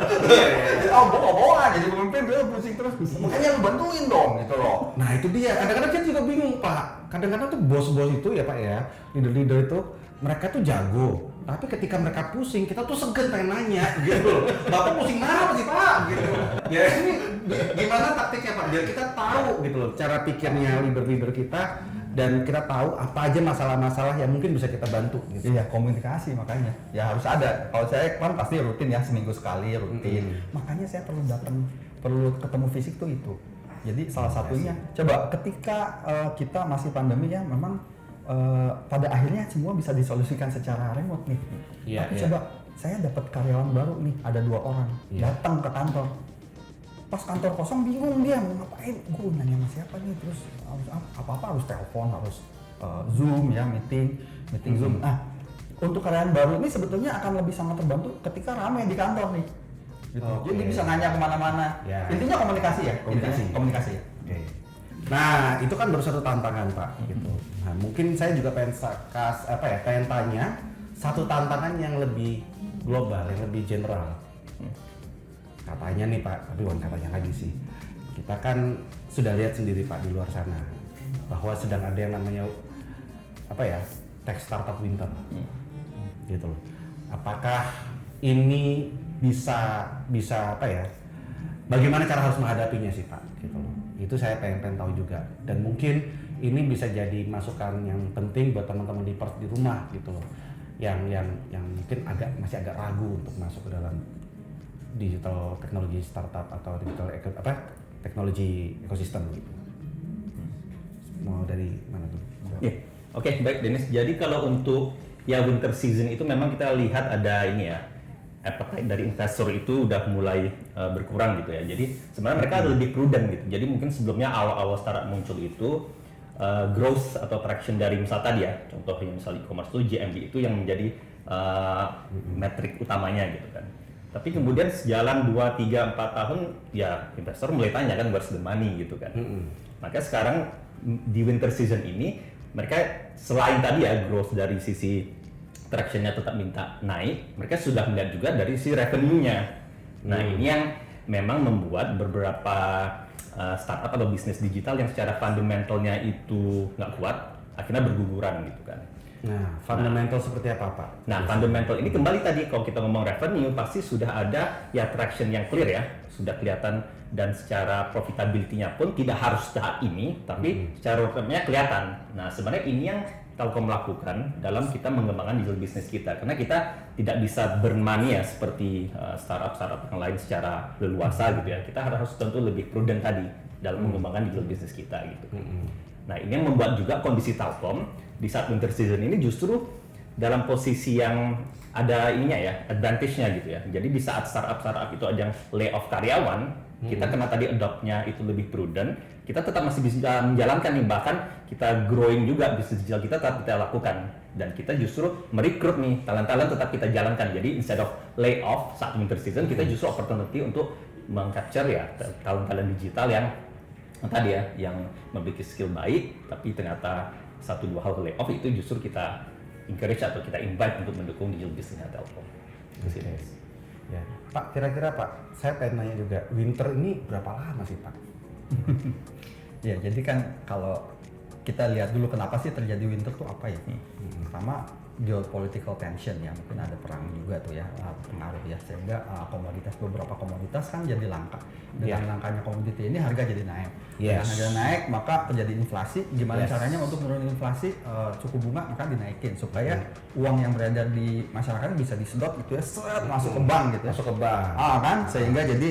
Oh, gua mau jadi pemimpin, dia pusing terus. Makanya lu bantuin dong gitu loh. Nah itu dia, kadang-kadang kita juga bingung Pak. Kadang-kadang tuh bos-bos itu ya Pak ya, leader-leader itu mereka tuh jago, tapi ketika mereka pusing kita tuh segan pengen nanya gitu loh. Bapak pusing apa sih Pak? Gitu. Ya ini Gimana taktiknya Pak? Biar kita tahu gitu loh cara pikirnya leader-leader kita dan kita tahu apa aja masalah-masalah yang mungkin bisa kita bantu gitu. Iya, komunikasi makanya. Ya harus ada. Kalau saya kan pasti rutin ya, seminggu sekali rutin. Makanya saya perlu ketemu fisik tuh itu. Jadi salah satunya, coba ketika kita masih pandemi ya, memang pada akhirnya semua bisa disolusikan secara remote nih. Iya, Tapi iya. coba saya dapat karyawan baru nih, ada 2 orang datang ke kantor. Pas kantor kosong bingung dia mau ngapain, gue nanya sama siapa nih, terus harus apa-apa harus telepon, harus Zoom ya, meeting Zoom. Nah, untuk karyawan baru ini sebetulnya akan lebih sangat terbantu ketika ramai di kantor nih. Gitu. Oke. Jadi bisa nanya kemana-mana. Ya. Intinya komunikasi ya. Komunikasi. Intinya komunikasi. Oke. Nah, itu kan baru satu tantangan Pak gitu. Nah, mungkin saya juga pengen tanya satu tantangan yang lebih global, yang lebih general. Katanya nih Pak, tapi bukan katanya lagi sih. Kita kan sudah lihat sendiri Pak di luar sana bahwa sedang ada yang namanya tech startup winter. Gitu loh. Apakah ini bisa bagaimana cara harus menghadapinya sih Pak gitu loh. Itu saya pengen tahu juga, dan mungkin ini bisa jadi masukan yang penting buat teman-teman di Perth di rumah gitu loh, yang mungkin masih agak ragu untuk masuk ke dalam digital teknologi startup atau digital teknologi ekosistem gitu. Mau dari mana tuh? Iya. Oke, baik Dennis. Jadi kalau untuk ya winter season itu memang kita lihat ada ini ya, appetite dari investor itu udah mulai berkurang gitu ya. Jadi sebenarnya mereka lebih prudent gitu. Jadi mungkin sebelumnya awal-awal startup muncul itu growth atau traction dari misal tadi ya, contohnya misal e-commerce itu GMV itu yang menjadi metrik utamanya gitu kan. Tapi kemudian sejalan 2, 3, 4 tahun ya investor mulai tanya kan where's the money gitu kan. Maka sekarang di winter season ini mereka selain tadi ya growth dari sisi tractionnya tetap minta naik, mereka sudah melihat juga dari sisi revenue-nya. Nah ini yang memang membuat beberapa startup atau bisnis digital yang secara fundamentalnya itu nggak kuat, akhirnya berguguran gitu kan. Nah, fundamental seperti apa Pak? Nah, fundamental ini kembali tadi kalau kita ngomong revenue pasti sudah ada ya traction yang clear ya, sudah kelihatan, dan secara profitability-nya pun tidak harus saat ini, tapi secara roadmap-nya kelihatan. Nah, sebenarnya ini yang Telkom lakukan dalam kita mengembangkan digital business kita, karena kita tidak bisa burn money ya seperti startup yang lain secara leluasa gitu ya. Kita harus tentu lebih prudent tadi dalam mengembangkan digital business kita gitu. Nah, ini yang membuat juga kondisi Telkom di saat winter season ini justru dalam posisi yang ada ininya ya, advantage-nya gitu ya. Jadi di saat startup itu ada yang layoff karyawan, kita kena tadi adopt-nya itu lebih prudent, kita tetap masih bisa menjalankan nih, bahkan kita growing juga bisnis digital kita tetap kita lakukan, dan kita justru merekrut nih talent-talent tetap kita jalankan. Jadi instead of layoff saat winter season, kita justru opportunity untuk meng-capture ya talent-talent digital yang tadi ya, yang memiliki skill baik, tapi ternyata 1-2 hal layoff itu justru kita encourage atau kita invite untuk mendukung digital business Telkom. Ya, Pak, kira-kira Pak, saya pengen nanya juga, winter ini berapa lama sih Pak? Ya, jadi kan kalau kita lihat dulu kenapa sih terjadi winter tuh apa ya? Pertama geopolitical tension ya, mungkin ada perang juga tuh ya, pengaruh ya, sehingga beberapa komoditas kan jadi langka. Dengan langkanya komoditi ini harga jadi naik. Dengan harga naik maka terjadi inflasi. Gimana caranya untuk menurunin inflasi? Suku bunga maka dinaikin supaya uang yang beredar di masyarakat bisa disedot gitu ya, masuk ke bank gitu ya. Masuk ke bank. Kan, sehingga jadi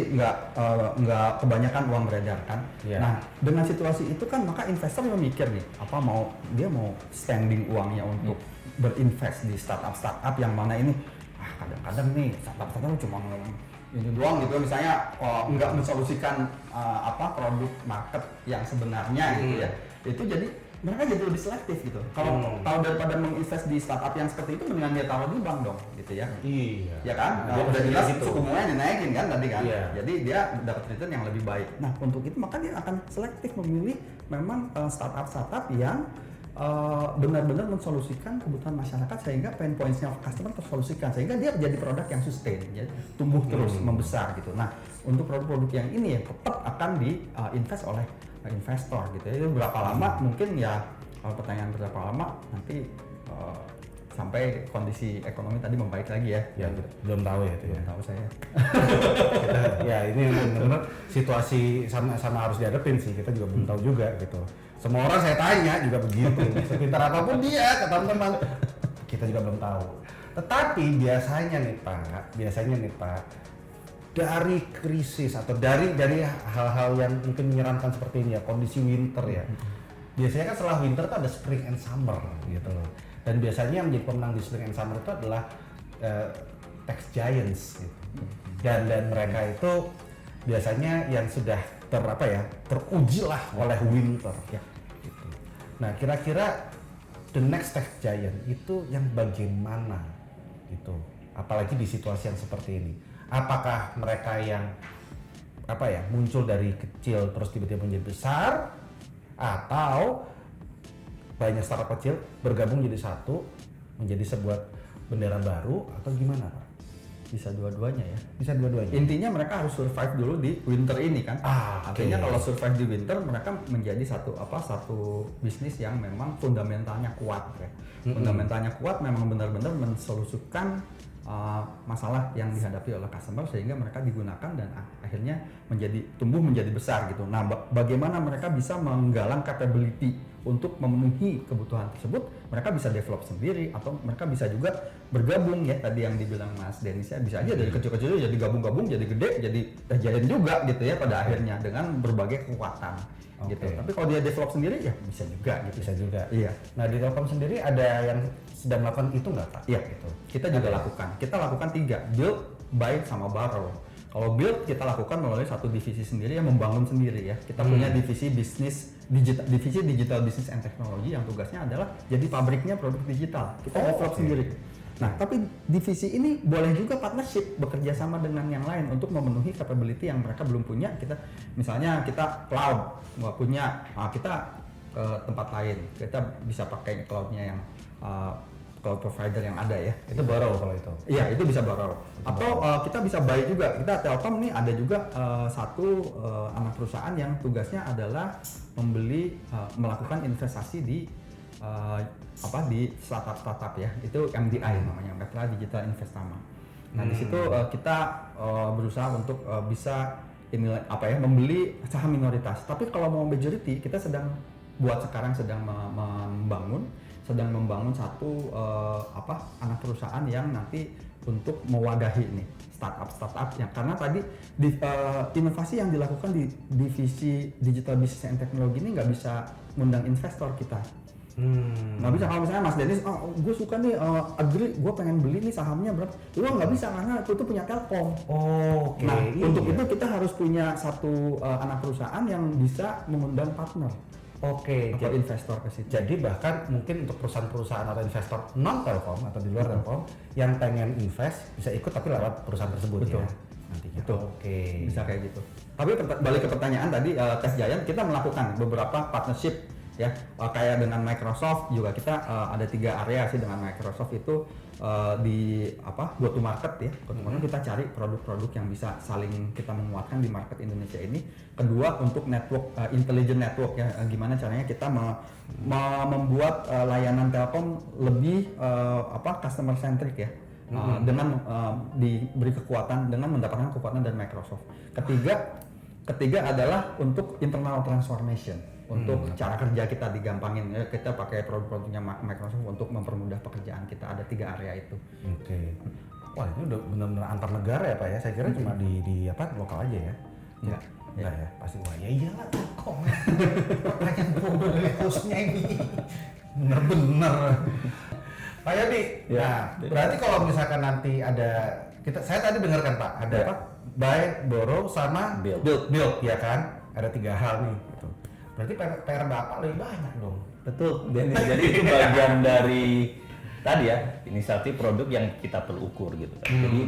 nggak kebanyakan uang beredar kan. Nah, dengan situasi itu kan maka investor memikir nih, dia mau spending uangnya untuk berinvest di startup yang mana ini kadang-kadang nih startup cuma ini doang gitu, misalnya nggak mensolusikan produk market yang sebenarnya gitu ya. Itu jadi mereka jadi lebih selektif gitu. Kalau daripada menginvest di startup yang seperti itu, mendingan dia taruh di bank dong gitu ya. Iya. Ya kan? Nah, Udah jelas gitu. suku bunganya naikin kan tadi kan. Iya. Jadi dia dapat return yang lebih baik. Nah, untuk itu maka dia akan selektif memilih memang startup yang benar-benar mensolusikan kebutuhan masyarakat, sehingga pain points-nya customer tersolusikan, sehingga dia menjadi produk yang sustain, ya, tumbuh terus membesar gitu. Nah, untuk produk-produk yang ini ya tetap akan diinvest oleh investor gitu ya. Berapa lama mungkin ya, kalau pertanyaan berapa lama nanti sampai kondisi ekonomi tadi membaik lagi ya. Ya, belum tahu ya itu ya. Belum tahu saya. Ya ini benar-benar situasi sama harus dihadapin sih, kita juga belum tahu juga gitu. Semua orang saya tanya juga begitu, sepintar apapun dia ke teman-teman, kita juga belum tahu. Tetapi biasanya nih Pak, dari krisis atau dari hal-hal yang mungkin menyeramkan seperti ini ya, kondisi winter ya. Biasanya kan setelah winter itu ada spring and summer gitu loh. Dan biasanya yang menjadi pemenang di spring and summer itu adalah tech giants gitu. Dan mereka itu biasanya yang sudah teruji lah oleh winter ya gitu. Nah, kira-kira the next tech giant itu yang bagaimana gitu. Apalagi di situasi yang seperti ini. Apakah mereka yang muncul dari kecil terus tiba-tiba menjadi besar, atau banyak startup kecil bergabung jadi satu menjadi sebuah bendera baru, atau gimana Pak? Bisa dua-duanya ya. Bisa dua-duanya. Intinya mereka harus survive dulu di winter ini kan. Artinya kalau survive di winter, mereka menjadi satu bisnis yang memang fundamentalnya kuat ya. Fundamentalnya kuat, memang benar-benar mensolusikan masalah yang dihadapi oleh customer sehingga mereka digunakan dan akhirnya tumbuh menjadi besar gitu. Nah, bagaimana mereka bisa menggalang capability untuk memenuhi kebutuhan tersebut? Mereka bisa develop sendiri atau mereka bisa juga bergabung ya, tadi yang dibilang Mas Dennis ya, bisa aja dari kecil-kecil jadi gabung-gabung jadi gede jadi giant juga gitu ya pada akhirnya dengan berbagai kekuatan gitu. Tapi kalau dia develop sendiri ya bisa juga gitu. Bisa juga. Iya. Nah, di Telkom sendiri ada yang sedang melakukan itu nggak Pak? Iya, gitu. Kita juga lakukan. Kita lakukan 3, build, buy, sama borrow. Kalau build kita lakukan melalui satu divisi sendiri yang membangun sendiri ya. Kita punya divisi digital business and technology yang tugasnya adalah jadi pabriknya produk digital. Kita develop sendiri. Nah, tapi divisi ini boleh juga partnership, bekerja sama dengan yang lain untuk memenuhi capability yang mereka belum punya. Misalnya kita cloud nggak punya, kita ke tempat lain. Kita bisa pakai cloudnya yang cloud provider yang ada ya. Itu borrow kalau itu. Iya, itu bisa borrow. Atau kita bisa buy juga. Kita Telkom nih ada juga satu anak perusahaan yang tugasnya adalah melakukan investasi di di startup ya. Itu MDI namanya, Mitra Digital Investama. Nah, di situ kita berusaha untuk bisa membeli saham minoritas. Tapi kalau mau majority, kita sedang membangun satu anak perusahaan yang nanti untuk mewadahi nih startup yang, karena tadi inovasi yang dilakukan di divisi digital business and technology ini nggak bisa mengundang investor kita. Nggak bisa. Kalau misalnya Mas Dennis, gue suka nih agree, gue pengen beli nih sahamnya berapa, lu nggak bisa karena itu punya Telkom. Nah, untuk itu kita harus punya satu anak perusahaan yang bisa mengundang partner. Atau investor ke situ. Jadi bahkan mungkin untuk perusahaan-perusahaan atau investor non Telkom atau di luar Telkom yang pengen invest bisa ikut tapi lewat perusahaan tersebut. Betul. Ya. Nantinya. Betul. Bisa kayak gitu. Tapi balik ke pertanyaan tadi, Tech Giant kita melakukan beberapa partnership ya, kayak dengan Microsoft juga kita ada 3 area sih dengan Microsoft itu di go to market ya. Kita cari produk-produk yang bisa saling kita menguatkan di market Indonesia ini. Kedua, untuk network, intelligent network ya, gimana caranya kita membuat layanan Telkom lebih customer centric ya. Dengan diberi kekuatan, dengan mendapatkan kekuatan dari Microsoft. Ketiga adalah untuk internal transformation, untuk cara kerja kita digampangin ya, kita pakai produk-produknya Microsoft untuk mempermudah pekerjaan kita. Ada 3 area itu. Wah, ini udah benar-benar antar negara ya Pak ya. Saya kira cuma di lokal aja ya. Enggak ya, pasti. Wah, ya iyalah Telkom. Pertanyaan bodoh dari hostnya ini. Bener-bener. Pak Yodi, nah berarti kalau misalkan nanti ada, saya tadi dengarkan Pak, ada apa? Buy, borrow, sama build ya kan? Ada 3 hal nih. Gitu. Berarti PR Bapak lebih banyak dong. Betul, Dennis. Jadi itu bagian dari tadi ya, inisiatif produk yang kita perlu ukur gitu kan. Jadi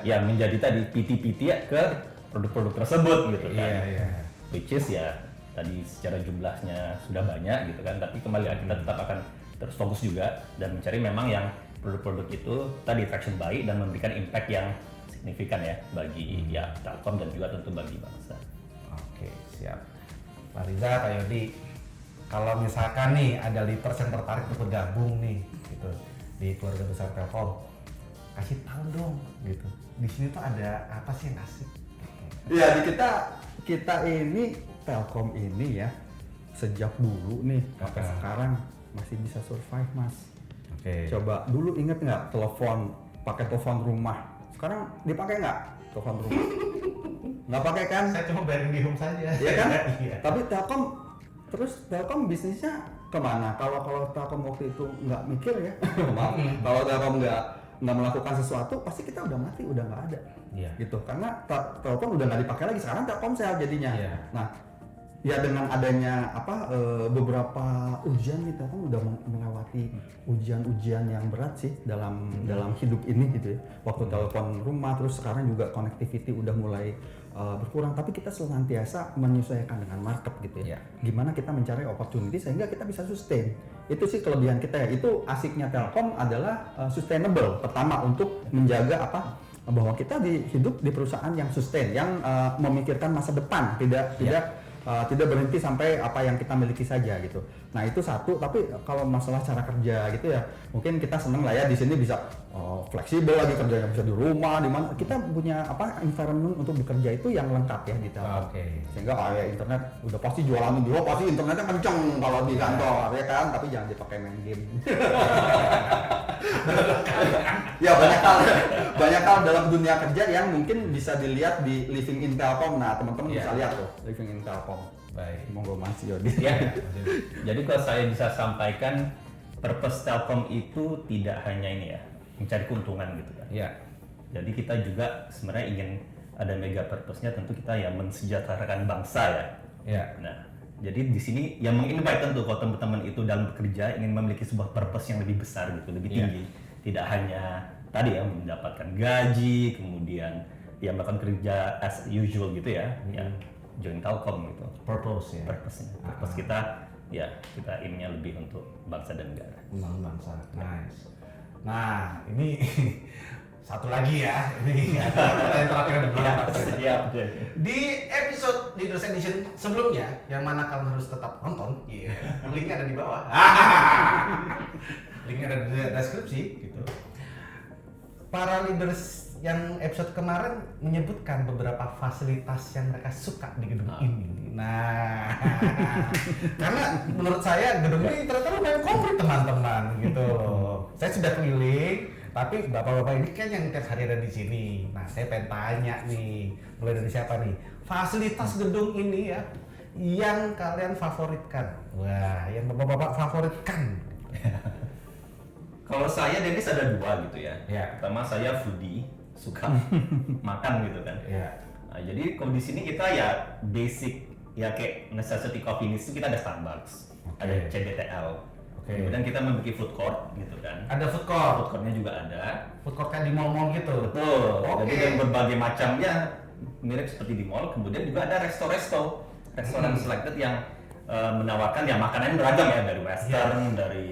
ya menjadi tadi PT-PT ya ke produk-produk tersebut gitu kan. Which is ya tadi secara jumlahnya sudah banyak gitu kan, tapi kembali kita tetap akan terus fokus juga dan mencari memang yang produk-produk itu tadi traction baik dan memberikan impact yang signifikan ya bagi ya Telkom dan juga tentu bagi bangsa. Oke, siap. Pak Riza, Pak Yodi, kalau misalkan nih ada leaders yang tertarik untuk bergabung nih, gitu, di keluarga besar Telkom. Kasih tahu dong gitu. Di sini tuh ada apa sih yang asik? Iya, di kita ini Telkom ini ya sejak dulu nih sampai sekarang masih bisa survive, Mas. Oke. Coba dulu inget nggak pakai telepon rumah? Sekarang dipakai nggak telepon rumah? Nggak pakai kan? Saya cuma bayar di home saja. Iya kan? Iya. Tapi Telkom bisnisnya kemana? Kalau Telkom waktu itu nggak mikir ya, maaf. Kalau Telkom nggak melakukan sesuatu, pasti kita udah mati, udah nggak ada. Iya. Gitu. Karena Telkom udah nggak dipakai lagi. Sekarang Telkomsel jadinya. Iya. Nah, ya dengan adanya beberapa ujian nih, Telkom udah melewati ujian-ujian yang berat sih dalam hidup ini gitu ya. Waktu telepon rumah, terus sekarang juga connectivity udah mulai berkurang, tapi kita senantiasa menyesuaikan dengan market gitu ya. Gimana kita mencari opportunity sehingga kita bisa sustain. Itu sih kelebihan kita ya. Itu asiknya Telkom adalah sustainable. Pertama untuk menjaga bahwa kita hidup di perusahaan yang sustain, yang memikirkan masa depan, tidak berhenti sampai apa yang kita miliki saja gitu. Nah itu satu. Tapi kalau masalah cara kerja gitu ya, mungkin kita seneng lah ya di sini bisa fleksibel lagi kerjanya, bisa di rumah, di mana kita punya environment untuk bekerja itu yang lengkap ya di Telkom. Sehingga ya internet udah pasti jualan dulu, pasti internetnya kenceng kalau di kantor ya kan, tapi jangan dipakai main game. Ya banyak hal dalam dunia kerja yang mungkin bisa dilihat di Living in Telkom. Nah teman-teman bisa lihat tuh Living in Telkom. Baik. Monggo Mas Yodi. Ya. Jadi kalau saya bisa sampaikan, purpose Telkom itu tidak hanya ini ya, mencari keuntungan gitu kan. Iya. Jadi kita juga sebenarnya ingin ada mega purpose-nya, tentu kita ya mensejahterakan bangsa ya. Iya. Nah, jadi di sini yang menginvite tentu kalau teman-teman itu dalam bekerja ingin memiliki sebuah purpose yang lebih besar gitu, lebih tinggi. Tidak hanya tadi ya mendapatkan gaji, kemudian ya melakukan kerja as usual gitu ya. Ya join Telkom gitu. Purpose ya. Purpose kita ya kita ininya lebih untuk bangsa dan negara. Membangun bangsa. Nice. Nah, ini satu lagi ya. Ini pertanyaan terakhir ada berapa? Siap. Di episode Leaders Edition sebelumnya, yang mana kalian harus tetap nonton, linknya ada di bawah. Linknya ada di deskripsi, gitu. Para leaders yang episode kemarin menyebutkan beberapa fasilitas yang mereka suka di gedung ini. Nah, karena menurut saya gedung ini ternyata lumayan komplit teman-teman, gitu. Saya sudah keliling. Tapi bapak-bapak ini kan yang tiap hari ada di sini. Nah, saya pengen tanya nih, mulai dari siapa nih? Fasilitas gedung ini ya, yang kalian favoritkan. Wah, yang bapak-bapak favoritkan. Kalau saya Dennis ada dua gitu ya. Ya. Pertama saya foodie, suka makan gitu kan. Ya. Nah, jadi kalau di sini kita ya basic ya kayak necessity coffee itu kita ada Starbucks, ada CBTL. Kemudian kita memiliki food court gitu kan. Ada food court. Food courtnya juga ada. Food court kayak di mall-mall gitu. Betul. Jadi dengan berbagai macamnya mirip seperti di mall. Kemudian juga ada restoran selected yang menawarkan ya makanan beragam ya, dari western, dari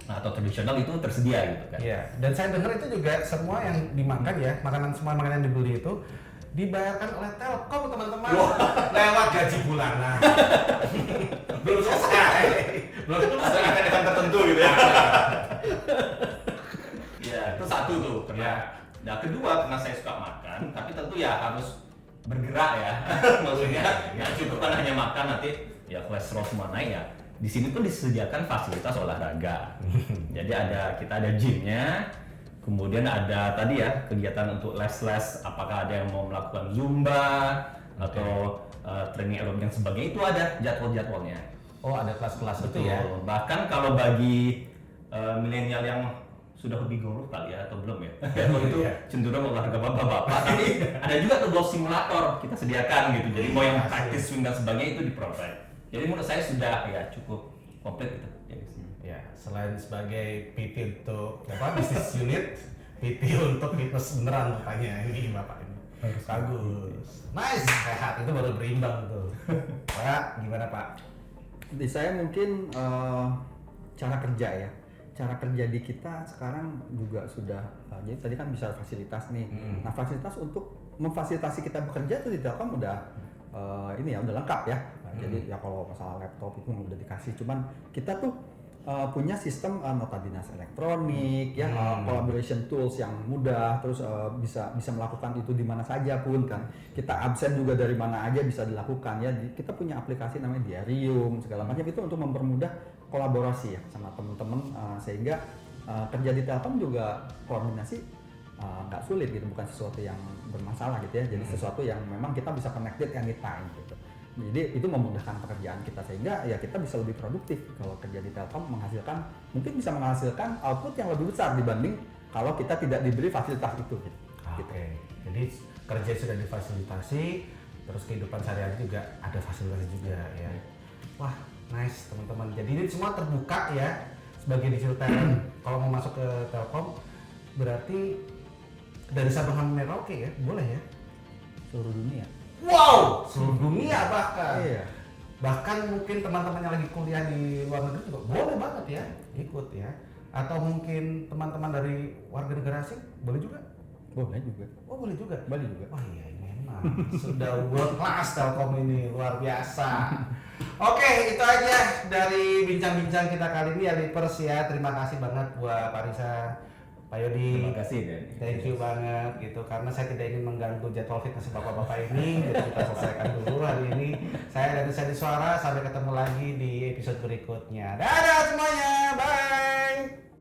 atau tradisional itu tersedia gitu kan. Iya. Dan saya dengar itu juga semua yang dimakan ya, semua makanan yang dibeli itu dibayarkan oleh Telkom teman-teman. Lewat gaji bulanan. Belum selesai. Belum selesai dengan tertentu gitu ya. Ya, itu satu tuh. Nah, kedua karena saya suka makan, tapi tentu ya harus bergerak ya. Maksudnya nggak cukup kan hanya makan, nanti ya kolesterol semua naik ya. Di sini pun disediakan fasilitas olahraga. Jadi kita ada gymnya, kemudian ada tadi ya kegiatan untuk les-les, apakah ada yang mau melakukan zumba atau training aerobik dan sebagainya, itu ada jadwal-jadwalnya. Oh, ada kelas-kelas itu Betul. ya. Bahkan kalau bagi milenial yang sudah hobi golf kali ya atau belum ya, kalau itu cenderung olahraga bapak-bapak. Tapi ada juga tuh golf simulator kita sediakan gitu. Jadi mau yang practice swing dan sebagainya itu di provide. Jadi menurut saya sudah ya cukup komplit gitu. Ya, selain sebagai PT untuk bisnis unit, PT untuk fitness beneran rupanya ini Bapak ini. Bagus. Nice, sehat itu baru berimbang tuh. Pak, gimana Pak? Di saya mungkin cara kerja ya. Cara kerja di kita sekarang juga sudah jadi tadi kan bisa fasilitas nih. Nah, fasilitas untuk memfasilitasi kita bekerja itu di Telkom udah ini ya udah lengkap ya. Jadi ya kalau masalah laptop itu udah dikasih, cuman kita tuh punya sistem nota dinas elektronik, ya collaboration tools yang mudah, terus bisa melakukan itu di mana saja pun kan. Kita absen juga dari mana aja bisa dilakukan ya. Kita punya aplikasi namanya Diarium segala macam itu untuk mempermudah kolaborasi ya sama teman-teman sehingga kerja di Telkom juga koordinasi nggak sulit gitu, bukan sesuatu yang bermasalah gitu ya. Jadi sesuatu yang memang kita bisa connected anytime gitu. Jadi itu memudahkan pekerjaan kita sehingga ya kita bisa lebih produktif kalau kerja di Telkom mungkin bisa menghasilkan output yang lebih besar dibanding kalau kita tidak diberi fasilitas itu gitu. Oke. Jadi kerja sudah difasilitasi, terus kehidupan sehari-hari juga ada fasilitas juga ya. Wah, nice teman-teman. Jadi ini semua terbuka ya sebagai digital talent. Kalau mau masuk ke Telkom berarti dari Sabang sampai Merauke ya, boleh ya? Seluruh dunia. Wow, seluruh dunia bahkan. Iya. Bahkan mungkin teman-teman yang lagi kuliah di luar negeri juga boleh banget ya ikut ya. Atau mungkin teman-teman dari warga negara asing boleh juga? Boleh juga. Oh boleh juga? Boleh juga. Wah iya ini memang sudah world class Telkom ini, luar biasa. Oke, itu aja dari bincang-bincang kita kali ini ya Lipers ya. Terima kasih banget buat Pak Riza, Pak Yodi. Terima kasih Dan. Thank you banget gitu karena saya tidak ingin mengganggu jadwal fitness bapak-bapak ini. Jadi kita selesaikan dulu hari ini. Saya dari Sandi Suara, sampai ketemu lagi di episode berikutnya. Dadah semuanya, bye.